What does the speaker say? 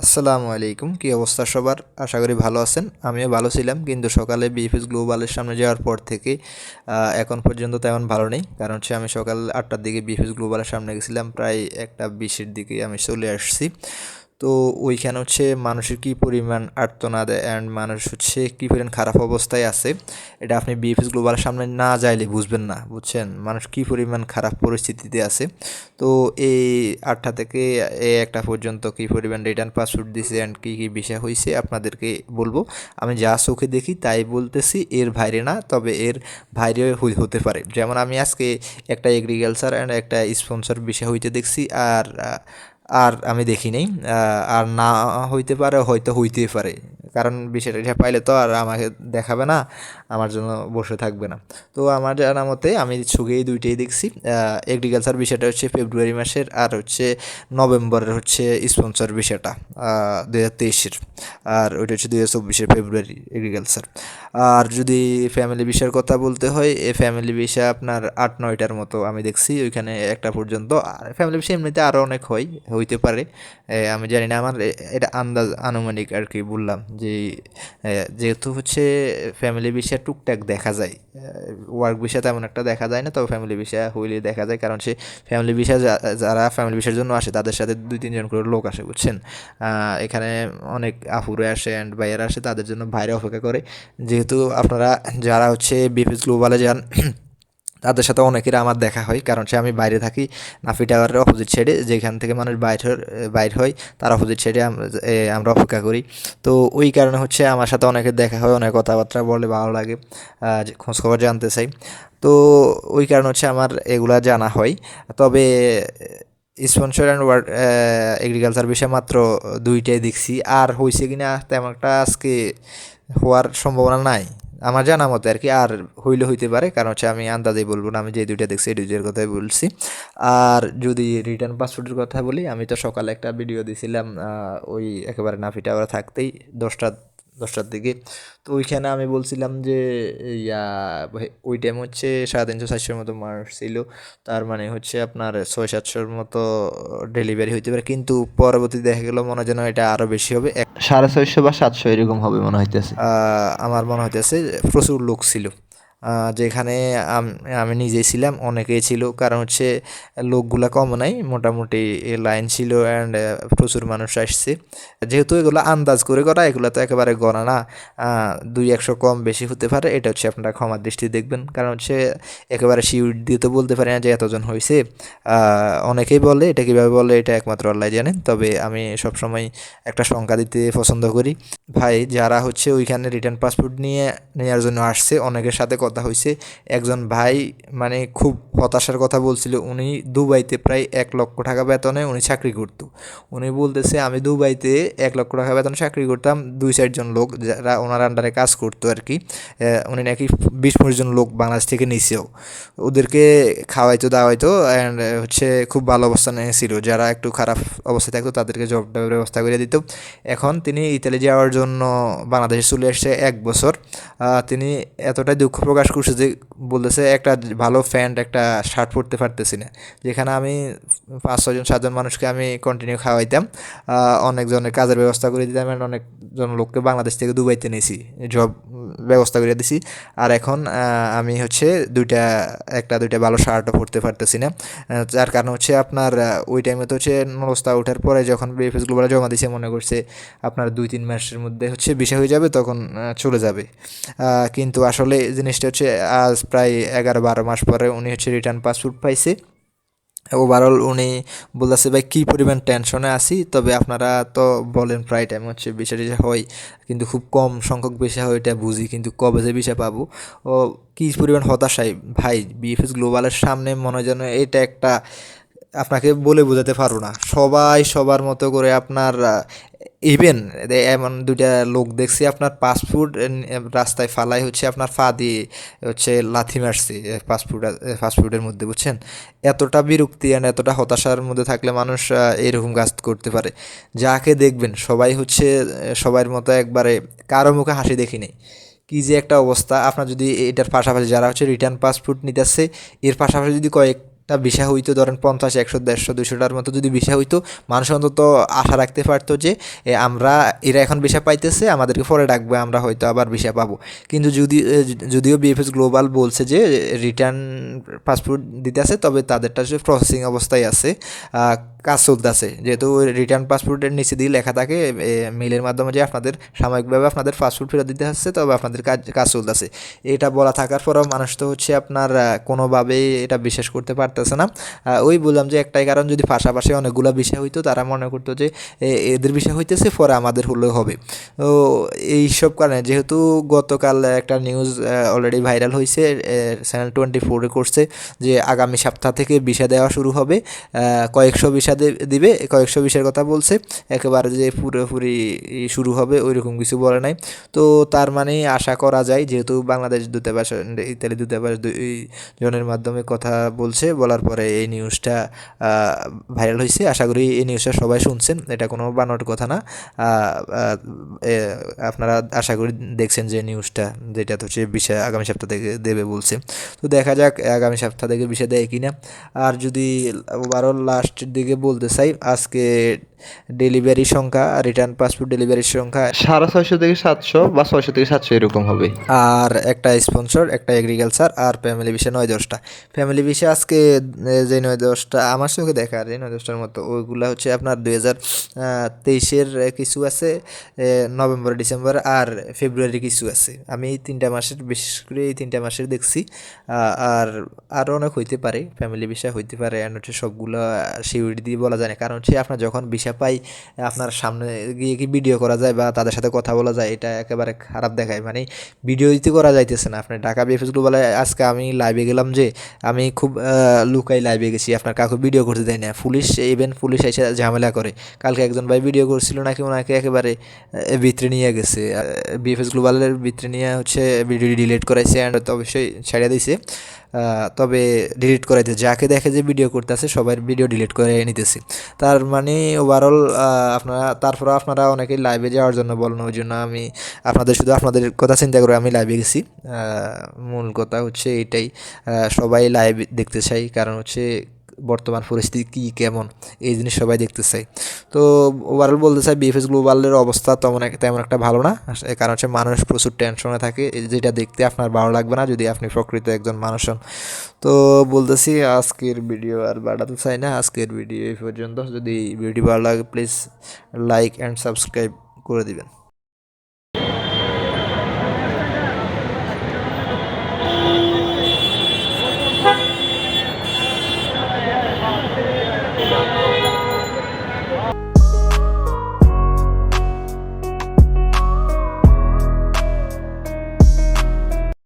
আসসালামু আলাইকুম, কি অবস্থা সবার? আশা করি ভালো আছেন। আমিও ভালো ছিলাম, কিন্তু সকালে বিএফএস গ্লোবালের সামনে যাওয়ার পর থেকে এখন পর্যন্ত তেমন ভালো নেই। কারণ হচ্ছে আমি সকাল 8টার দিকে বিএফএস গ্লোবালের সামনে গেছিলাম, প্রায় 1টা 20-এর দিকে আমি চলে আসছি। তো ওইখানে হচ্ছে মানুষের কী পরিমাণ আর্তনাদ অ্যান্ড মানুষ হচ্ছে কী পরিমাণ খারাপ অবস্থায় আছে, এটা আপনি বিএফএস গ্লোবালের সামনে না যাইলে বুঝবেন না, বুঝছেন? মানুষ কী পরিমাণ খারাপ পরিস্থিতিতে আছে। তো এই 8টা থেকে এই 1টা পর্যন্ত কী পরিমাণ রিটার্ন পাসওয়ার্ড দিছে অ্যান্ড কী কী বিষয় হয়েছে আপনাদেরকে বলবো। আমি যা চোখে দেখি তাই বলতেছি, এর বাইরে না, তবে এর বাইরে হতে পারে। যেমন আমি আজকে একটা এগ্রিকালচার অ্যান্ড একটা স্পন্সর বিষয় হইতে দেখছি, আর আমি দেখি নাই। আর না হইতে পারে, হয়তো হইতেই পারে, কারণ বিষয়টা এটা পাইলে তো আর আমাকে দেখাবে না, আমার জন্য বসে থাকবে না। তো আমার জানা মতে আমি ছুগেই দুইটাই দেখছি। এগ্রিকালচার বিষয়টা হচ্ছে ফেব্রুয়ারি মাসের, আর হচ্ছে নভেম্বরের হচ্ছে স্পন্সর বিষয়টা 2023-এর, আর ওইটা হচ্ছে 2024-এর ফেব্রুয়ারি এগ্রিকালচার। আর যদি ফ্যামিলি বিষয়ের কথা বলতে হয়, এই ফ্যামিলি বিষয় আপনার 8-9টার মতো আমি দেখছি ওইখানে একটা পর্যন্ত। আর ফ্যামিলি বিষয় এমনিতে আরও অনেক হইতে পারে, আমি জানি না। আমার এটা আন্দাজ আনুমানিক আর কি বললাম যে যেহেতু হচ্ছে ফ্যামিলি বিষয় টুকটাক দেখা যায়, ওয়ার্ক বিষয় তেমন একটা দেখা যায় না, তবে ফ্যামিলি বিষয় হইলে দেখা যায়। কারণ সে ফ্যামিলি বিষয় যারা ফ্যামিলি বিষয়ের জন্য আসে তাদের সাথে 2-3 জন করে লোক আসে, বুঝছেন? এখানে অনেক আপুরে আসে অ্যান্ড ভাইয়েরা আসে, তাদের জন্য ভাইরা অপেক্ষা করে। যেহেতু আপনারা যারা হচ্ছে বিএফএস গ্লোবালে যান তাদের সাথে অনেকের আমার দেখা হয়, কারণ সে আমি বাইরে থাকি নাফি টাওয়ারের অপোজিট সাইডে, যেখান থেকে মানুষ বাইর হয় তার অপোজিট সাইডে আমরা অপেক্ষা করি। তো ওই কারণে হচ্ছে আমার সাথে অনেকের দেখা হয়, অনেক কথাবার্তা বলে, ভালো লাগে, খোঁজখবর জানতে চাই। তো ওই কারণে হচ্ছে আমার এগুলা জানা হয়। তবে স্পন্সর অ্যান্ড ওয়ার্ড এগ্রিকালচার বিষয়ে মাত্র দুইটাই দেখছি, আর হয়েছে কিনা তেমন একটা আজকে হওয়ার সম্ভাবনা নাই আমার জানা মতে আর কি। আর হইলে হইতে পারে, কারণ হচ্ছে আমি আন্দাজেই বলবো না, আমি যে দুইটা দেখছি এই দুইটার কথাই বলছি। আর যদি রিটার্ন পাসওয়ার্ডের কথা বলি, আমি তো সকালে একটা ভিডিও দিছিলাম ওই একেবারে নাফি টাওয়ারে থাকতেই 10টার দিকে। তো ওইখানে আমি বলছিলাম যে ইয়া ওই টাইম হচ্ছে 350-400-এর মতো মানুষ ছিল, তার মানে হচ্ছে আপনার 600-700-এর মতো ডেলিভারি হইতে পারে। কিন্তু পরবর্তী দেখা গেল মনে হয় যেন এটা আরও বেশি হবে, 650 বা 700 এরকম হবে মনে হইতেছে। আমার মনে হইতেছে প্রচুর লোক ছিল, যেখানে আমি নিজেই ছিলাম, অনেকেই ছিল, কারণ হচ্ছে লোকগুলা কম নাই, মোটামুটি লাইন ছিল অ্যান্ড প্রচুর মানুষ আসছে। যেহেতু এগুলো আন্দাজ করে করা, এগুলো তো একেবারে গণা না, 200-100 কম বেশি হতে পারে, এটা হচ্ছে আপনারা ক্ষমার দৃষ্টি দেখবেন। কারণ হচ্ছে একেবারে শিওর দিয়ে তো বলতে পারি না যে এতজন হয়েছে। অনেকেই বলে, এটা কীভাবে বলে এটা একমাত্র আল্লাহ জানেন, তবে আমি সবসময় একটা সংখ্যা দিতে পছন্দ করি। ভাই যারা হচ্ছে ওইখানে রিটার্ন পাসপোর্ট নেওয়ার জন্য আসছে, অনেকের সাথে কথা হয়েছে। একজন ভাই মানে খুব হতাশার কথা বলছিল, উনি দুবাইতে প্রায় 1 লক্ষ টাকা বেতনে উনি চাকরি করতো। উনি বলতেছে আমি দুবাইতে 1 লক্ষ টাকা বেতনে চাকরি করতাম, 2-4 জন লোক যারা ওনার আন্ডারে কাজ করতো আর কি। উনি নাকি 20-25 জন লোক বাংলাদেশ থেকে নিছেও, ওদেরকে খাওয়াইতো দাওয়াইতো অ্যান্ড হচ্ছে খুব ভালো অবস্থানে ছিল। যারা একটু খারাপ অবস্থায় থাকতো তাদেরকে জব ব্যবস্থা করে দিত। এখন তিনি ইতালি যাওয়ার জন্য বাংলাদেশে চলে আসছে 1 বছর। তিনি এতটাই দুঃখ প্রকাশ করছে যে বলতেছে একটা ভালো প্যান্ট একটা শার্ট পরতে পারতেছি না। যেখানে আমি 5-6-7 জন মানুষকে আমি কন্টিনিউ খাওয়াইতাম, অনেকজনের কাজের ব্যবস্থা করে দিতাম, অ্যান্ড অনেকজন লোককে বাংলাদেশ থেকে দুবাইতে নিয়েছি, জব ব্যবস্থা করে দিছি। আর এখন আমি হচ্ছে দুইটা ভালো শার্টও পরতে পারতেছি না। যার কারণ হচ্ছে আপনার ওই টাইমে তো হচ্ছে নরস্তা ওঠার পরে যখন বিএফএস গ্লোবালে জমা দিয়েছে, মনে করছে আপনার 2-3 মাসের মধ্যে হচ্ছে বিষয় হয়ে যাবে, তখন চলে যাবে। কিন্তু আসলে জিনিসটা হচ্ছে আজ প্রায় 11-12 মাস পরে উনি হচ্ছে রিটার্ন পাসপোর্ট পাইছে। ওভারঅল উনি বলতেছে ভাই কী পরিমাণ টেনশনে আছি। তবে আপনারা তো বলেন প্রায় টাইম হচ্ছে বিষয় টিষয় হয়, কিন্তু খুব কম সংখ্যক বিষয় হয়, এটা বুঝি, কিন্তু কবে যে বিষয় পাবো ও কী পরিমাণ হতাশায় ভাই। বিএফএস গ্লোবালের সামনে মনে হয় যেন এটা একটা, আপনাকে বলে বোঝাতে পারবো না, সবাই সবার মতো করে আপনার ইভেন এমন দুইটা লোক দেখছি আপনার পাসপোর্ট রাস্তায় ফালাই হচ্ছে আপনার পা দিয়ে হচ্ছে লাথি মারছে ফাস্টফুডের মধ্যে, বুঝছেন? এতটা বিরক্তি আর এতটা হতাশার মধ্যে থাকলে মানুষ এরকম কাজ করতে পারে। যাকে দেখবেন সবাই হচ্ছে সবার মতো একবারে, কারো মুখে হাসি দেখি নেই। কী যে একটা অবস্থা! আপনার যদি এটার পাশাপাশি যারা হচ্ছে রিটার্ন পাসপোর্ট নিতেছে, এর পাশাপাশি যদি ভিসা হইতো, ধরেন 50, 100, 150, 200টার মতো যদি ভিসা হইতো, মানুষ অন্তত আশা রাখতে পারতো যে আমরা এরা এখন ভিসা পাইতেছে, আমাদেরকে পরে ডাকবে, আমরা হয়তো আবার ভিসা পাবো। কিন্তু যদিও বিএফএস গ্লোবাল বলছে যে রিটার্ন পাসপোর্ট দিতে আছে, তবে তাদেরটা যে প্রসেসিং অবস্থায় আছে, কাজ চলতেছে। যেহেতু রিটার্ন পাসপোর্টের নিচে দিয়ে লেখা থাকে মেইলের মাধ্যমে যে আপনাদের সাময়িকভাবে আপনাদের পাসপোর্ট ফেরত দিতে আসছে, তবে আপনাদের কাজ চলতেছে। এটা বলা থাকার পরেও মানুষ তো হচ্ছে আপনার কোনোভাবেই এটা বিশ্বাস করতে পারতেছে না। ওই বললাম যে একটাই কারণ, যদি পাশাপাশি অনেকগুলো বিষয় হইতো, তারা মনে করতো যে এদের বিষয় হইতেছে, পরে আমাদের হলেও হবে। তো এইসব কারণে, যেহেতু গতকাল একটা নিউজ অলরেডি ভাইরাল হয়েছে, চ্যানেল 24 করছে যে আগামী সপ্তাহ থেকে ভিসা দেওয়া শুরু হবে, কয়েকশো ভিসা দিবে, কয়েকশো ভিসার কথা বলছে, একেবারে যে পুরোপুরি শুরু হবে ওইরকম কিছু বলে নাই। তো তার মানে আশা করা যায়, যেহেতু বাংলাদেশ দূতাবাস, ইতালি দূতাবাস দুই জনের মাধ্যমে কথা বলছে, বলার পরে এই নিউজটা ভাইরাল হয়েছে। আশা করি এই নিউজটা সবাই শুনছেন, এটা কোনো বানোয়াট কথা না। আপনারা আশা করি দেখছেন যে নিউজটা, যেটা হচ্ছে ভিসা আগামী সপ্তাহ থেকে দেবে বলছে। তো দেখা যাক আগামী সপ্তাহ থেকে ভিসা দেয় কিনা। আর যদি ওভারঅল লাস্টের দিকে বলতে চাই, আজকে ডেলিভারি সংখ্যা, রিটার্ন পাসপোর্ট ডেলিভারির সংখ্যা 650 থেকে 700 বা 600 থেকে 700 এরকম হবে। আর একটা স্পন্সর, একটা এগ্রিকালচার, আর ফ্যামিলি ভিসা 9-10টা। ফ্যামিলি ভিসা আজকে যে 9-10টা আমার চোখে দেখা, আর এই 9-10টার মতো, ওইগুলো হচ্ছে আপনার 2023-এর কিছু আছে, নভেম্বর, ডিসেম্বর আর ফেব্রুয়ারি কিছু আছে। আমি এই 3টা মাসের, বিশেষ করে এই 3টা মাসের দেখছি। আর আরও অনেক হইতে পারে, ফ্যামিলি ভিসা হইতে পারে, অ্যান্ড হচ্ছে সবগুলো সিউরিটি দিয়ে বলা যায় না। কারণ হচ্ছে আপনার যখন ভিসা পাই, আপনার সামনে গিয়ে কি ভিডিও করা যায় বা তাদের সাথে কথা বলা যায়, এটা একেবারে খারাপ দেখায়। মানে ভিডিও দিতে করা যাইতেছে না। আপনার ঢাকা বিএফএস গ্লোবালে আজকে আমি লাইভে গেলাম, যে আমি খুব লুকাই লাইভে গেছি, আপনার কাউকে ভিডিও করতে দেয় না। পুলিশ এসে ঝামেলা করে। কালকে একজন ভাই ভিডিও করছিল নাকি, ওনাকে একেবারে ভিতরে নিয়ে গেছে, বিএফএস গ্লোবালের ভিতরে নিয়ে হচ্ছে ভিডিও ডিলিট করাইছে, অ্যান্ড অবশ্যই ছাড়িয়ে দিয়েছে। তবে ডিলিট করাইতে যাকে দেখে যে ভিডিও করতেছে, সবার ভিডিও ডিলিট করে নিতেছি। তার মানে ওভারঅল তারপরে আপনারা অনেকেই লাইভে যাওয়ার জন্য বলেন, ওই জন্য আমি শুধু আপনাদের কথা চিন্তা করে আমি লাইভে গেছি। মূল কথা হচ্ছে এইটাই, সবাই লাইভ দেখতে চাই, কারণ হচ্ছে বর্তমান পরিস্থিতি কী কেমন, এই জিনিস সবাই দেখতে চাই। তো ওভারঅল বলতে চাই, বিএফএস গ্লোবালের অবস্থা তেমন একটা ভালো না। কারণ হচ্ছে মানুষ প্রচুর টেনশনে থাকে, যেটা দেখতে আপনার ভালো লাগবে না যদি আপনি প্রকৃত একজন মানুষ হন। তো বলতেছি, আজকের ভিডিও আর বাড়াতে চাই না, আজকের ভিডিও এই পর্যন্ত। যদি ভিডিও ভালো লাগে, প্লিজ লাইক অ্যান্ড সাবস্ক্রাইব করে দিবেন।